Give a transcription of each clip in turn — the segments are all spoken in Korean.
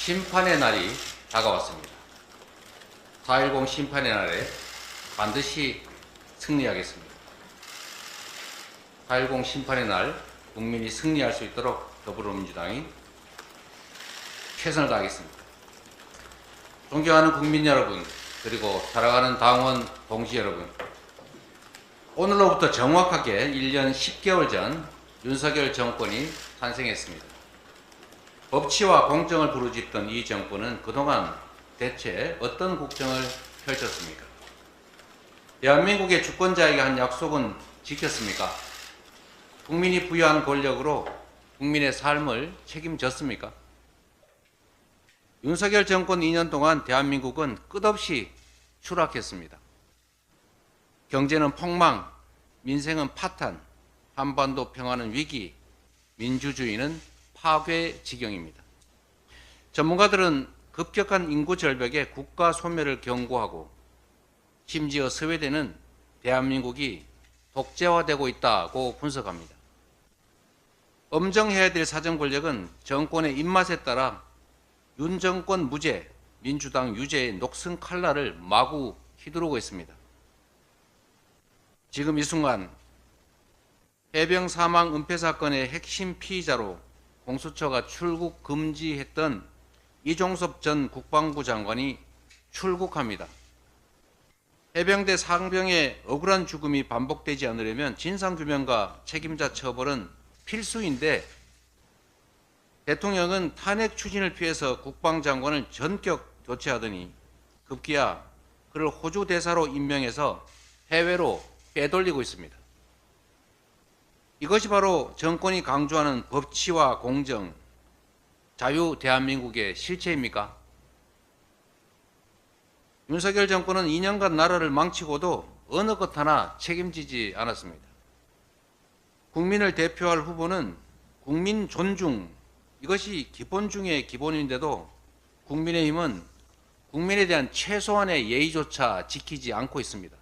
심판의 날이 다가왔습니다. 4.10 심판의 날에 반드시 승리하겠습니다. 4.10 심판의 날 국민이 승리할 수 있도록 더불어민주당이 최선을 다하겠습니다. 존경하는 국민 여러분, 그리고 사랑하는 당원 동지 여러분, 오늘로부터 정확하게 1년 10개월 전 윤석열 정권이 탄생했습니다. 법치와 공정을 부르짖던 이 정권은 그동안 대체 어떤 국정을 펼쳤습니까? 대한민국의 주권자에게 한 약속은 지켰습니까? 국민이 부여한 권력으로 국민의 삶을 책임졌습니까? 윤석열 정권 2년 동안 대한민국은 끝없이 추락했습니다. 경제는 폭망, 민생은 파탄, 한반도 평화는 위기, 민주주의는 파괴 지경입니다. 전문가들은 급격한 인구 절벽에 국가 소멸을 경고하고 심지어 스웨덴은 대한민국이 독재화되고 있다고 분석합니다. 엄정해야 될 사정 권력은 정권의 입맛에 따라 윤 정권 무죄, 민주당 유죄의 녹슨 칼날을 마구 휘두르고 있습니다. 지금 이 순간 해병 사망 은폐 사건의 핵심 피의자로 공수처가 출국 금지했던 이종섭 전 국방부 장관이 출국합니다. 해병대 상병의 억울한 죽음이 반복되지 않으려면 진상규명과 책임자 처벌은 필수인데 대통령은 탄핵 추진을 피해서 국방장관을 전격 교체하더니 급기야 그를 호주 대사로 임명해서 해외로 빼돌리고 있습니다. 이것이 바로 정권이 강조하는 법치와 공정, 자유 대한민국의 실체입니까? 윤석열 정권은 2년간 나라를 망치고도 어느 것 하나 책임지지 않았습니다. 국민을 대표할 후보는 국민 존중, 이것이 기본 중의 기본인데도 국민의힘은 국민에 대한 최소한의 예의조차 지키지 않고 있습니다.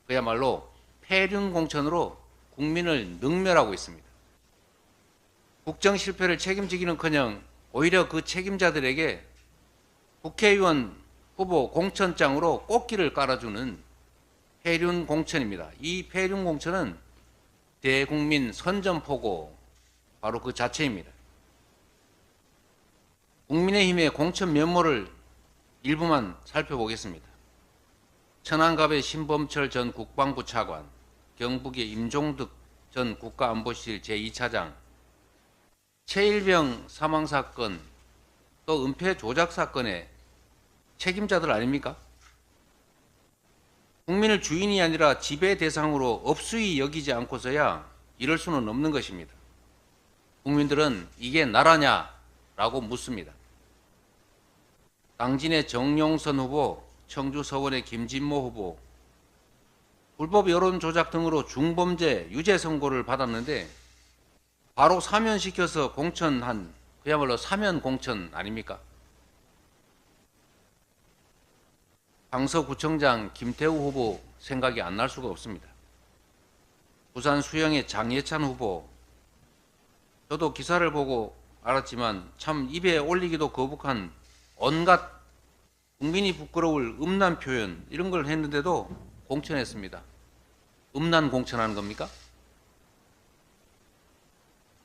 그야말로 폐륜공천으로 국민을 능멸하고 있습니다. 국정 실패를 책임지기는커녕 오히려 그 책임자들에게 국회의원 후보 공천장으로 꽃길을 깔아주는 폐륜공천입니다. 이 폐륜공천은 대국민 선전포고 바로 그 자체입니다. 국민의힘의 공천 면모를 일부만 살펴보겠습니다. 천안갑의 신범철 전 국방부 차관, 경북의 임종득 전 국가안보실 제2차장, 최일병 사망사건, 또 은폐 조작 사건의 책임자들 아닙니까? 국민을 주인이 아니라 지배 대상으로 업수히 여기지 않고서야 이럴 수는 없는 것입니다. 국민들은 이게 나라냐라고 묻습니다. 당진의 정용선 후보, 청주 서원의 김진모 후보, 불법 여론 조작 등으로 중범죄 유죄 선고를 받았는데 바로 사면시켜서 공천한 그야말로 사면 공천 아닙니까? 강서구청장 김태우 후보 생각이 안 날 수가 없습니다. 부산 수영의 장예찬 후보, 저도 기사를 보고 알았지만 참 입에 올리기도 거북한 온갖 국민이 부끄러울 음란 표현 이런 걸 했는데도 공천했습니다. 음란 공천하는 겁니까?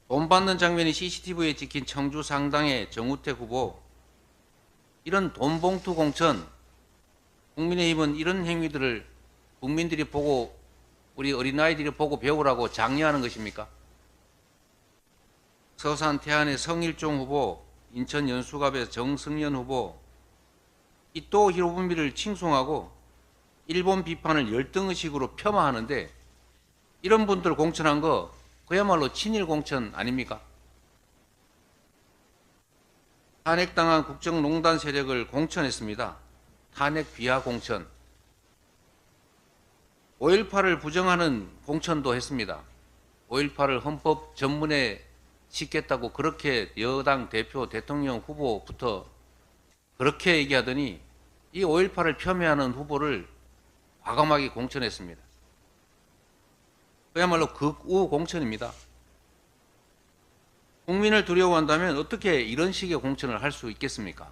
돈 받는 장면이 CCTV에 찍힌 청주 상당의 정우택 후보, 이런 돈봉투 공천, 국민의힘은 이런 행위들을 국민들이 보고 우리 어린아이들이 보고 배우라고 장려하는 것입니까? 서산 태안의 성일종 후보, 인천 연수갑의 정승연 후보, 이토 히로부미를 칭송하고 일본 비판을 열등의식으로 폄하하는데 이런 분들 공천한 거 그야말로 친일 공천 아닙니까? 탄핵당한 국정농단 세력을 공천했습니다. 탄핵 비하 공천. 5.18을 부정하는 공천도 했습니다. 5.18을 헌법 전문에 싣겠다고 그렇게 여당 대표 대통령 후보부터 그렇게 얘기하더니 이 5.18을 폄훼하는 후보를 과감하게 공천했습니다. 그야말로 극우 공천입니다. 국민을 두려워한다면 어떻게 이런 식의 공천을 할 수 있겠습니까?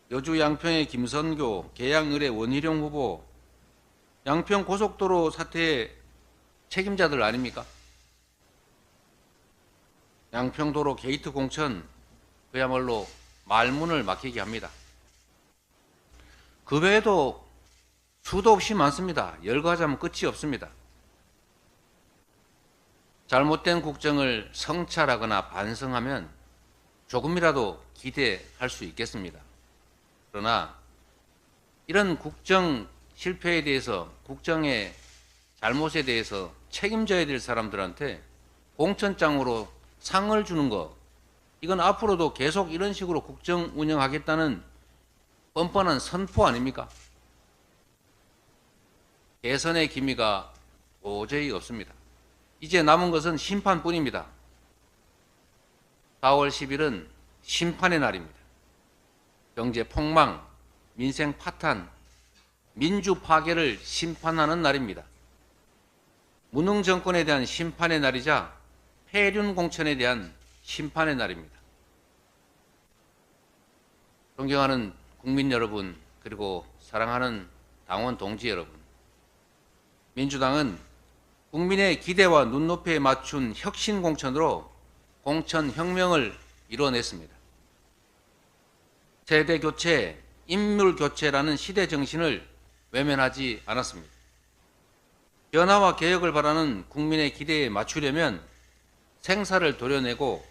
여주 양평의 김선교, 계양을의 원희룡 후보, 양평 고속도로 사태의 책임자들 아닙니까? 양평도로 게이트 공천 그야말로 말문을 막히게 합니다. 그 외에도 수도 없이 많습니다. 열거하자면 끝이 없습니다. 잘못된 국정을 성찰하거나 반성하면 조금이라도 기대할 수 있겠습니다. 그러나 이런 국정 실패에 대해서, 국정의 잘못에 대해서 책임져야 될 사람들한테 공천장으로 상을 주는 거, 이건 앞으로도 계속 이런 식으로 국정 운영하겠다는 뻔뻔한 선포 아닙니까? 개선의 기미가 도저히 없습니다. 이제 남은 것은 심판뿐입니다. 4월 10일은 심판의 날입니다. 경제 폭망, 민생 파탄, 민주 파괴를 심판하는 날입니다. 무능 정권에 대한 심판의 날이자 폐륜 공천에 대한 심판의 날입니다. 존경하는 국민 여러분, 그리고 사랑하는 당원 동지 여러분, 민주당은 국민의 기대와 눈높이에 맞춘 혁신 공천으로 공천 혁명을 이뤄냈습니다. 세대 교체, 인물 교체라는 시대 정신을 외면하지 않았습니다. 변화와 개혁을 바라는 국민의 기대에 맞추려면 생사를 도려내고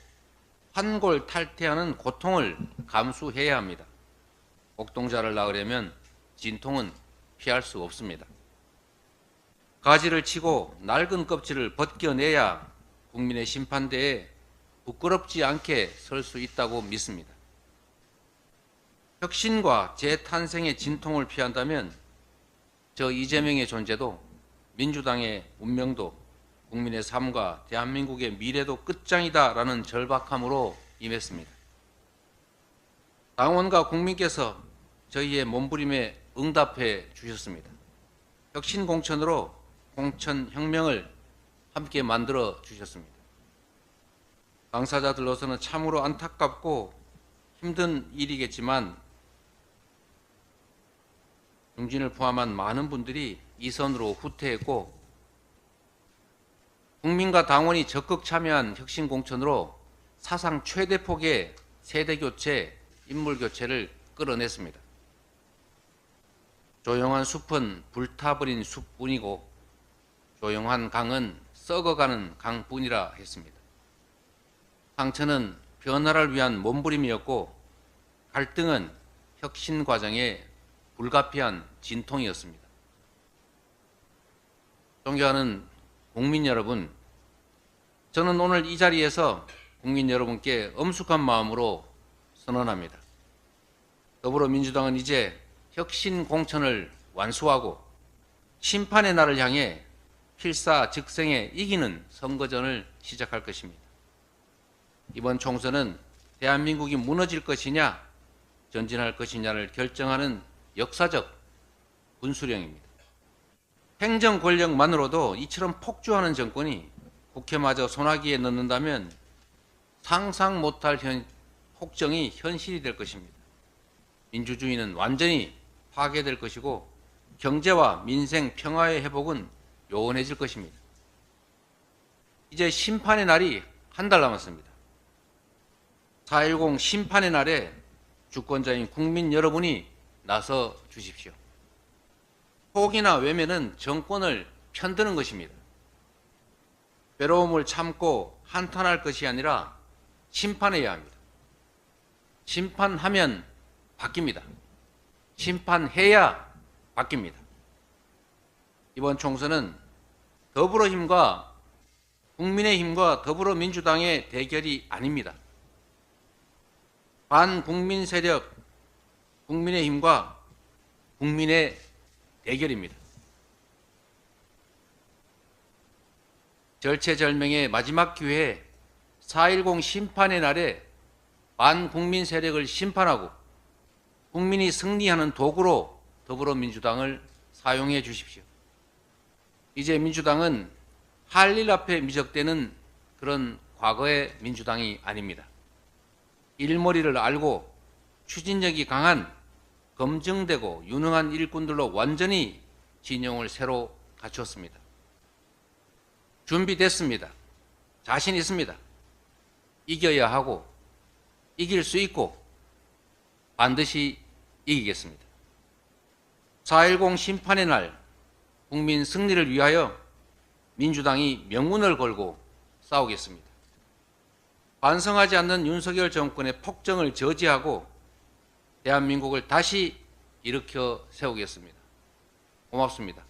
환골 탈퇴하는 고통을 감수해야 합니다. 옥동자를 낳으려면 진통은 피할 수 없습니다. 가지를 치고 낡은 껍질을 벗겨내야 국민의 심판대에 부끄럽지 않게 설 수 있다고 믿습니다. 혁신과 재탄생의 진통을 피한다면 저 이재명의 존재도, 민주당의 운명도, 국민의 삶과 대한민국의 미래도 끝장이다라는 절박함으로 임했습니다. 당원과 국민께서 저희의 몸부림에 응답해 주셨습니다. 혁신 공천으로 공천 혁명을 함께 만들어 주셨습니다. 당사자들로서는 참으로 안타깝고 힘든 일이겠지만 중진을 포함한 많은 분들이 이 선으로 후퇴했고, 국민과 당원이 적극 참여한 혁신 공천으로 사상 최대 폭의 세대 교체, 인물 교체를 끌어냈습니다. 조용한 숲은 불타버린 숲뿐이고 조용한 강은 썩어가는 강뿐이라 했습니다. 상처는 변화를 위한 몸부림이었고 갈등은 혁신 과정의 불가피한 진통이었습니다. 존경하는 국민 여러분, 저는 오늘 이 자리에서 국민 여러분께 엄숙한 마음으로 선언합니다. 더불어민주당은 이제 혁신 공천을 완수하고 심판의 날을 향해 필사즉생에 이기는 선거전을 시작할 것입니다. 이번 총선은 대한민국이 무너질 것이냐 전진할 것이냐를 결정하는 역사적 분수령입니다. 행정 권력만으로도 이처럼 폭주하는 정권이 국회마저 소나기에 넣는다면 상상 못할 폭정이 현실이 될 것입니다. 민주주의는 완전히 파괴될 것이고 경제와 민생 평화의 회복은 요원해질 것입니다. 이제 심판의 날이 한 달 남았습니다. 4.10 심판의 날에 주권자인 국민 여러분이 나서 주십시오. 포기나 외면은 정권을 편드는 것입니다. 외로움을 참고 한탄할 것이 아니라 심판해야 합니다. 심판하면 바뀝니다. 심판해야 바뀝니다. 이번 총선은 더불어힘과 국민의힘과 더불어민주당의 대결이 아닙니다. 반국민 세력 국민의힘과 국민의 대결입니다. 절체절명의 마지막 기회에 4.10 심판의 날에 반국민 세력을 심판하고 국민이 승리하는 도구로 더불어민주당을 사용해 주십시오. 이제 민주당은 할 일 앞에 미적대는 그런 과거의 민주당이 아닙니다. 일머리를 알고 추진력이 강한 검증되고 유능한 일꾼들로 완전히 진영을 새로 갖추었습니다. 준비됐습니다. 자신 있습니다. 이겨야 하고 이길 수 있고 반드시 이기겠습니다. 4.10 심판의 날 국민 승리를 위하여 민주당이 명운을 걸고 싸우겠습니다. 반성하지 않는 윤석열 정권의 폭정을 저지하고 대한민국을 다시 일으켜 세우겠습니다. 고맙습니다.